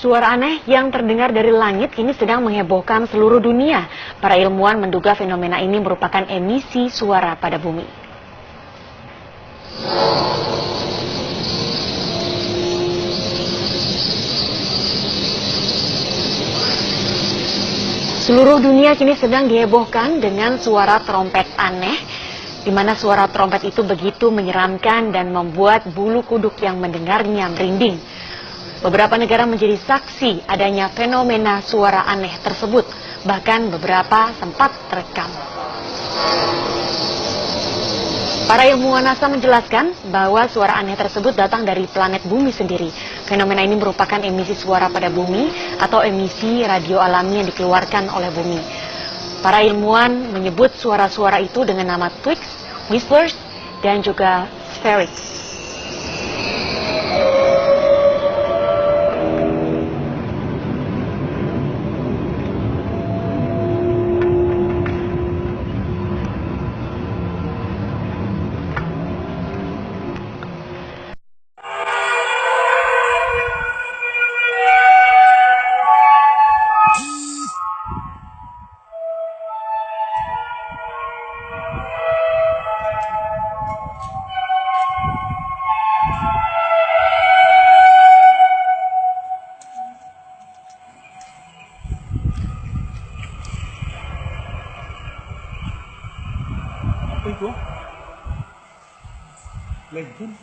Suara aneh yang terdengar dari langit kini sedang menghebohkan seluruh dunia. Para ilmuwan menduga fenomena ini merupakan emisi suara pada bumi. Seluruh dunia kini sedang dihebohkan dengan suara trompet aneh, di mana suara trompet itu begitu menyeramkan dan membuat bulu kuduk yang mendengarnya merinding. Beberapa negara menjadi saksi adanya fenomena suara aneh tersebut, bahkan beberapa sempat terekam. Para ilmuwan NASA menjelaskan bahwa suara aneh tersebut datang dari planet bumi sendiri. Fenomena ini merupakan emisi suara pada bumi atau emisi radio alami yang dikeluarkan oleh bumi. Para ilmuwan menyebut suara-suara itu dengan nama tweaks, whispers, dan juga spherics. Apa itu? Legend.